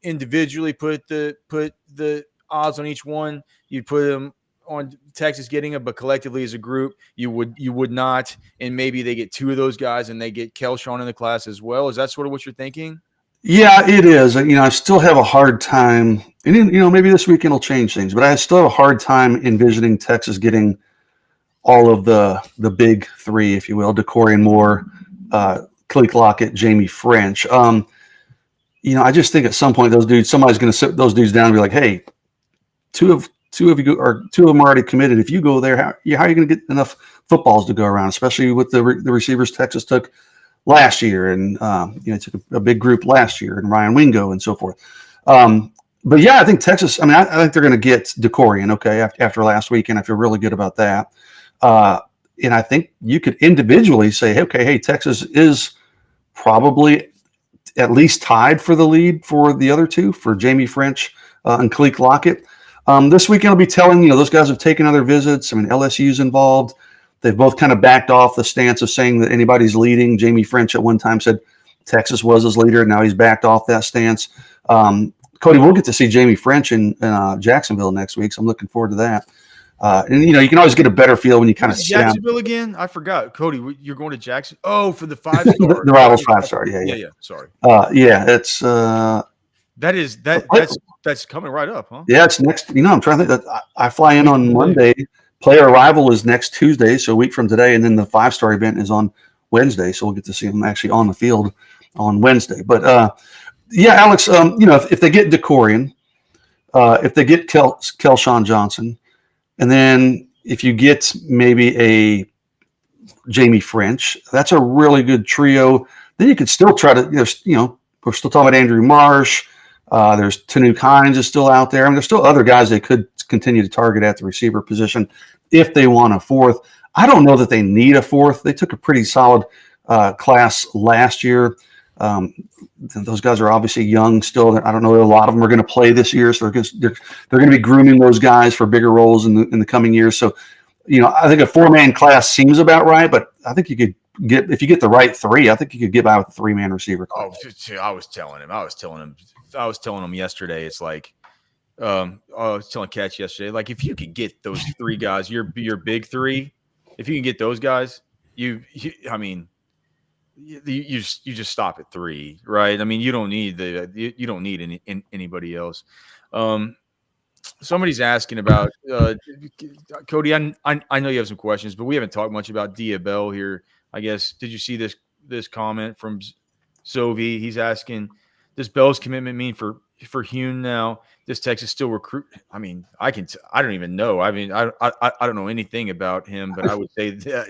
individually put the odds on each one, you'd put them on Texas getting it, but collectively as a group, you would not, and maybe they get 2 of those guys and they get Kelon in the class as well. Is that sort of what you're thinking? Yeah, it is. I still have a hard time, and maybe this weekend will change things, but I still have a hard time envisioning Texas getting all of the big 3, if you will, Decorian Moore, Kaliq Lockett, Jamie French. I just think at some point somebody's going to sit those dudes down and be like, hey, two of them are already committed. If you go there, how are you going to get enough footballs to go around, especially with the receivers Texas took last year, and took a big group last year, and Ryan Wingo and so forth. But yeah, I think Texas. I think they're going to get Decorian. Okay, after last weekend, I feel really good about that. And I think you could individually say, okay, hey, Texas is probably at least tied for the lead for the other two, for Jamie French and Kaliq Lockett. This weekend will be telling, those guys have taken other visits. I mean, LSU's involved. They've both kind of backed off the stance of saying that anybody's leading. Jamie French at one time said Texas was his leader. Now he's backed off that stance. Cody, we'll get to see Jamie French in Jacksonville next week, so I'm looking forward to that. And you can always get a better feel when you kind of Jacksonville again. I forgot, Cody. You're going to Jackson? Oh, for the 5-star, the Rivals 5-star. Yeah. Sorry. It's that's coming right up, huh? Yeah, it's next. I'm trying to think that I fly in on Monday. Player arrival is next Tuesday, so a week from today, and then the 5-star event is on Wednesday. So we'll get to see them actually on the field on Wednesday. But Alex, if they get Decorian, if they get Kelon Johnson. And then if you get maybe a Jamie French, that's a really good trio. Then you could still try to, we're still talking about Andrew Marsh. There's Tanuk Hines is still out there. I mean, there's still other guys they could continue to target at the receiver position if they want a fourth. I don't know that they need a fourth. They took a pretty solid class last year. Those guys are obviously young still. I don't know that a lot of them are going to play this year, so they're going to be grooming those guys for bigger roles in the coming years. So, I think a 4-man class seems about right, but I think you could get, if you get the right three, I think you could get by with a 3-man receiver class. Oh, I was telling him yesterday. It's like, I was telling Catch yesterday, like if you could get those 3 guys, your big 3, if you can get those guys, you just stop at 3, right? I mean, you don't need anybody else. Somebody's asking about Cody. I know you have some questions, but we haven't talked much about Dia Bell here. I guess, did you see this comment from Sovi? He's asking, does Bell's commitment mean for Hune now? Does Texas still recruit? I mean, I don't even know. I mean, I don't know anything about him, but I would say that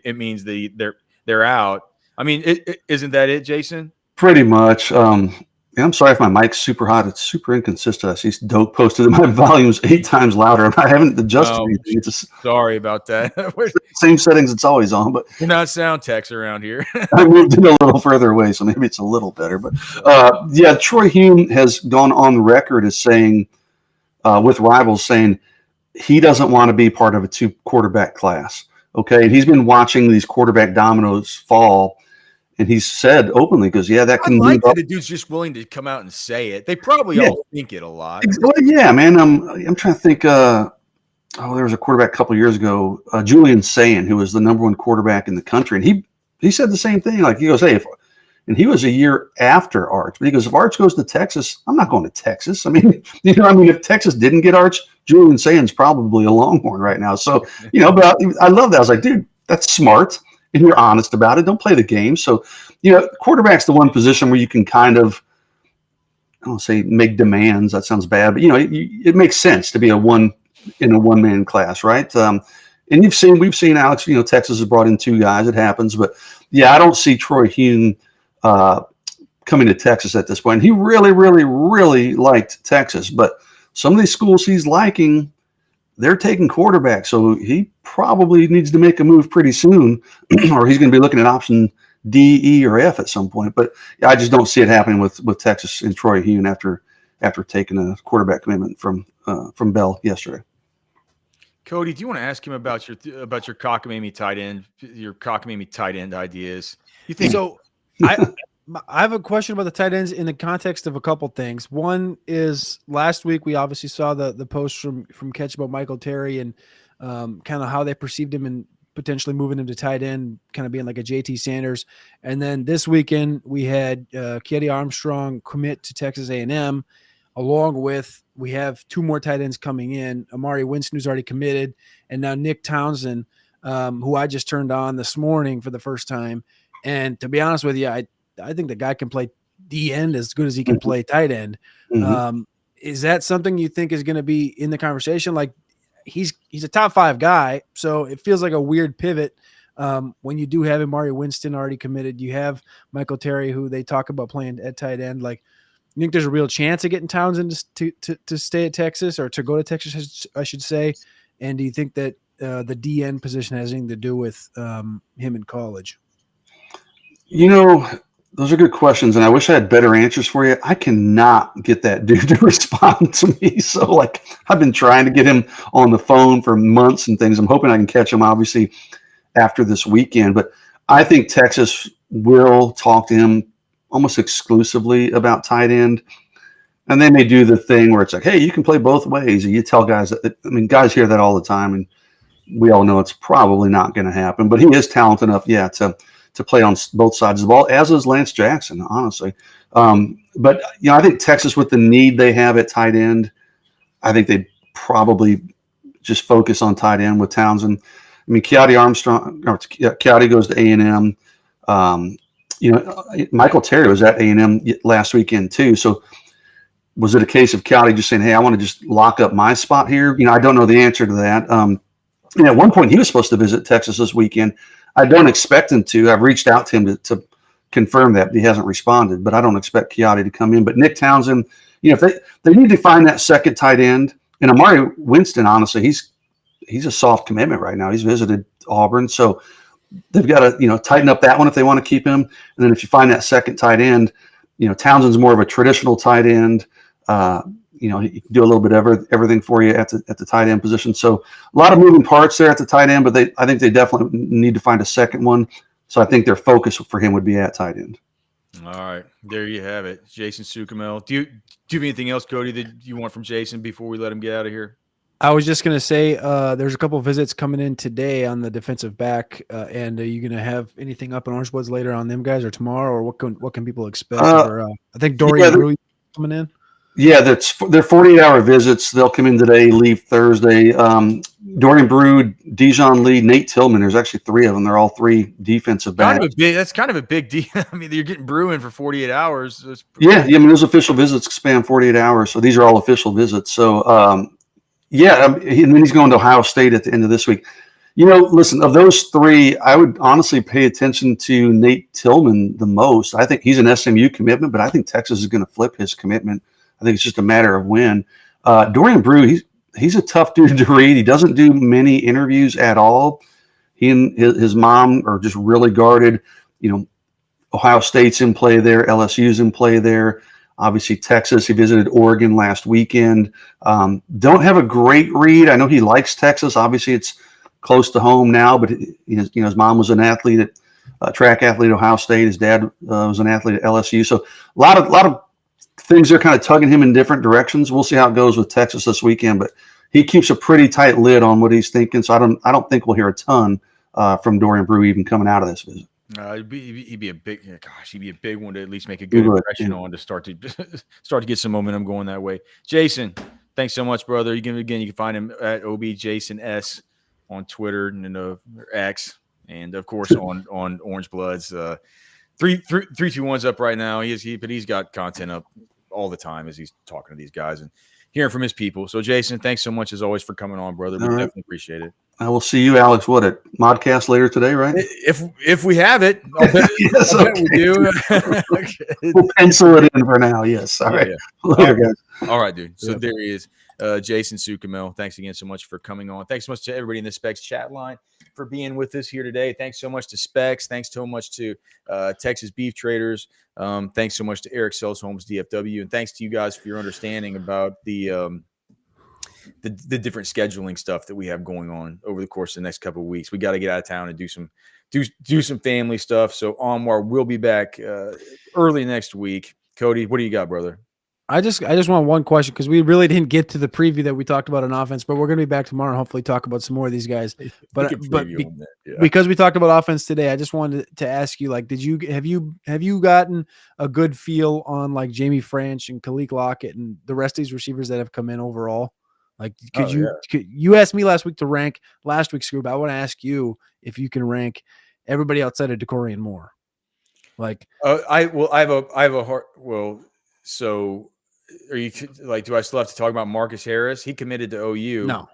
it means they're out. I mean, isn't that it, Jason? Pretty much. I'm sorry if my mic's super hot. It's super inconsistent. I see Doak posted that my volume's 8 times louder. I haven't adjusted anything. Sorry about that. Same settings it's always on, but you're not sound techs around here. I moved it a little further away, so maybe it's a little better. But Troy Hune has gone on record as saying, with Rivals, saying he doesn't want to be part of a 2-quarterback class. Okay, and he's been watching these quarterback dominoes fall. And he said openly, because that can. I like that the dude's just willing to come out and say it. They probably all think it a lot. Well, yeah, man. I'm trying to think. There was a quarterback a couple of years ago, Julian Sayin, who was the number 1 quarterback in the country, and he said the same thing. Like, he goes, hey, and he was a year after Arch, but he goes, if Arch goes to Texas, I'm not going to Texas. I mean, if Texas didn't get Arch, Julian Sayin's probably a Longhorn right now. So, but I love that. I was like, dude, that's smart. And you're honest about it. Don't play the game. So, quarterback's the one position where you can kind of, I don't say make demands. That sounds bad, but it makes sense to be in a 1-man class, right? And we've seen Alex. Texas has brought in 2 guys. It happens, but I don't see Troy Hune coming to Texas at this point. He really, really, really liked Texas, but some of these schools he's liking, they're taking quarterbacks, so he probably needs to make a move pretty soon, or he's going to be looking at option D, E, or F at some point. But I just don't see it happening with Texas and Troy Hune after taking a quarterback commitment from Bell yesterday. Cody, do you want to ask him about your cockamamie tight end ideas? You think so? I have a question about the tight ends in the context of a couple things. One is, last week we obviously saw the post from Catch about Michael Terry and kind of how they perceived him and potentially moving him to tight end, kind of being like a JT Sanders. And then this weekend we had Kieti Armstrong commit to Texas A&M, along with we have 2 more tight ends coming in. Amari Winston, who's already committed, and now Nick Townsend, who I just turned on this morning for the first time. And to be honest with you, I think the guy can play D end as good as he can play tight end. Mm-hmm. Is that something you think is going to be in the conversation? Like, he's a top 5 guy, so it feels like a weird pivot when you do have Amari Winston already committed. You have Michael Terry, who they talk about playing at tight end. Like, you think there's a real chance of getting Townsend to stay at Texas, or to go to Texas, I should say? And do you think that the DN position has anything to do with him in college? Those are good questions, and I wish I had better answers for you. I cannot get that dude to respond to me. So, like, I've been trying to get him on the phone for months and things. I'm hoping I can catch him, obviously, after this weekend. But I think Texas will talk to him almost exclusively about tight end. And they may do the thing where it's like, hey, you can play both ways. And you tell guys that, guys hear that all the time, and we all know it's probably not going to happen. But he is talented enough, to play on both sides of the ball, as is Lance Jackson, honestly. But I think Texas, with the need they have at tight end, I think they probably just focus on tight end with Townsend. Keati goes to A&M. Michael Terry was at A&M last weekend too. So was it a case of Keati just saying, hey, I want to just lock up my spot here? I don't know the answer to that. At one point he was supposed to visit Texas this weekend. I don't expect him to. I've reached out to him to confirm that. He hasn't responded, but I don't expect Keati to come in. But Nick Townsend, if they need to find that second tight end, and Amari Winston, honestly, he's a soft commitment right now. He's visited Auburn, so they've got to tighten up that one if they want to keep him. And then if you find that second tight end, Townsend's more of a traditional tight end. He can do a little bit of everything for you at the tight end position. So a lot of moving parts there at the tight end, but I think they definitely need to find a second one. So I think their focus for him would be at tight end. All right, there you have it, Jason Sukamel. Do you have anything else, Cody, that you want from Jason before we let him get out of here? I was just going to say there's a couple of visits coming in today on the defensive back, and are you going to have anything up in Orange Bloods later on them guys, or tomorrow, or what can people expect? I think Dorian Rui coming in. Yeah, they're 48-hour visits. They'll come in today, leave Thursday. Dorian Brew, Dijon Lee, Nate Tillman. There's actually three of them. They're all three defensive backs. That's kind of a big deal. You're getting Brew in for 48 hours. Those official visits span 48 hours. So these are all official visits. So, and then he's going to Ohio State at the end of this week. Listen, of those three, I would honestly pay attention to Nate Tillman the most. I think he's an SMU commitment, but I think Texas is going to flip his commitment. I think it's just a matter of when. Dorian Brew, he's a tough dude to read. He doesn't do many interviews at all. He and his mom are just really guarded. Ohio State's in play there. LSU's in play there. Obviously, Texas. He visited Oregon last weekend. Don't have a great read. I know he likes Texas. Obviously, it's close to home now, but his mom was an athlete track athlete at Ohio State. His dad was an athlete at LSU. So a lot of things are kind of tugging him in different directions. We'll see how it goes with Texas this weekend, but he keeps a pretty tight lid on what he's thinking. So I don't think we'll hear a ton from Dorian Brew even coming out of this visit. He'd be a big one to at least make a good impression on, to start to get some momentum going that way. Jason, thanks so much, brother. You can find him at OBJasonS on Twitter and X, and of course on Orange Bloods. 321's up right now. But he's got content up all the time as he's talking to these guys and hearing from his people. So, Jason, thanks so much as always for coming on, brother. We definitely appreciate it. I will see you, Alex. At Modcast later today, right? If we have it, I'll bet, yes, I'll bet we do. We'll pencil it in for now. Yes. All right. Yeah. Later, guys. All right, dude. So there he is, Jason Sukamel. Thanks again so much for coming on. Thanks so much to everybody in the Specs chat line for being with us here today. Thanks so much to Specs. Thanks so much to Texas Beef Traders. Thanks so much to Eric Sells Homes DFW, and thanks to you guys for your understanding about the different scheduling stuff that we have going on over the course of the next couple of weeks. We got to get out of town and do some family stuff. So Anwar will be back early next week. Cody, what do you got, brother? I just want one question, because we really didn't get to the preview that we talked about on offense, but we're going to be back tomorrow and hopefully talk about some more of these guys. But because we talked about offense today, I just wanted to ask you, like, have you gotten a good feel on like Jamie French and Kaliq Lockett and the rest of these receivers that have come in overall? Like, you asked me last week to rank last week's group. I want to ask you if you can rank everybody outside of Decory and Moore. Like, so are you like, do I still have to talk about Marcus Harris? He committed to OU. No,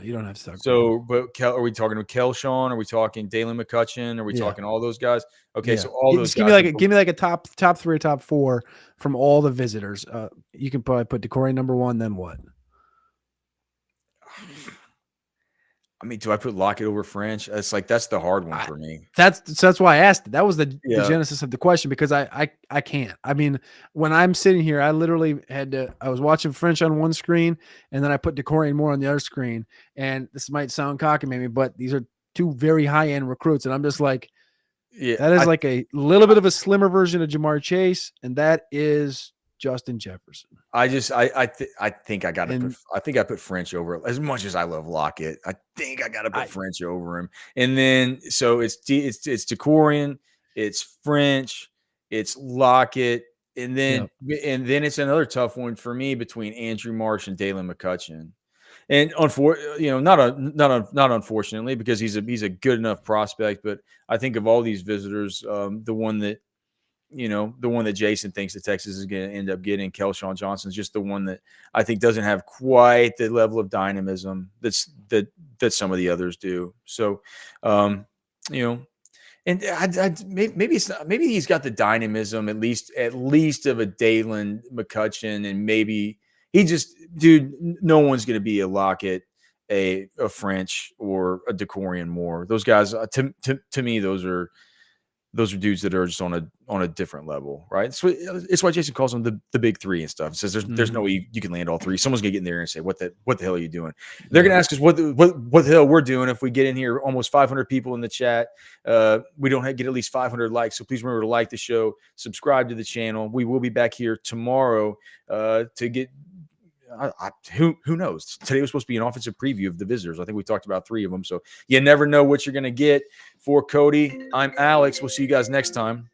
you don't have to talk. So, but are we talking with Kelshawn? Are we talking Dalen McCutcheon? Are we talking all those guys? Okay, so all those guys. Give me like a top 3 or top 4 from all the visitors. You can probably put Decory number 1. Then what? I mean, do I put Lockett over French? It's like that's the hard one for me. That's why I asked it. That was the Yeah. genesis of the question, because I can't. I mean, when I'm sitting here, I literally I was watching French on one screen, and then I put DeCorian more on the other screen. And this might sound cocky maybe, but these are two very high end recruits, and I'm just like, Yeah, that is like a little bit of a slimmer version of Jamar Chase, and that is Justin Jefferson. I think I got to put. I think I put French over as much as I love Lockett. I think I got to put French over him. And then so it's DeCorian, it's French, it's Lockett, and then it's another tough one for me between Andrew Marsh and Dalen McCutcheon. And not unfortunately, because he's a good enough prospect, but I think of all these visitors, the one that Jason thinks that Texas is going to end up getting, Kelon Johnson, is just the one that I think doesn't have quite the level of dynamism that some of the others do. So, and maybe it's not, maybe he's got the dynamism at least of a Dalen McCutcheon, and maybe no one's going to be a Lockett, a French, or a DeCorian Moore. Those guys, to me, those are dudes that are just on a different level, right? So it's why Jason calls them the big three and stuff. He says there's no way you can land all three. Someone's gonna get in there and say, what the hell are you doing? They're gonna ask us what the hell we're doing if we get in here. Almost 500 people in the chat. We don't get at least 500 likes. So please remember to like the show, subscribe to the channel. We will be back here tomorrow to get. Who knows? Today was supposed to be an offensive preview of the visitors. I think we talked about 3 of them. So you never know what you're going to get. For Cody, I'm Alex. We'll see you guys next time.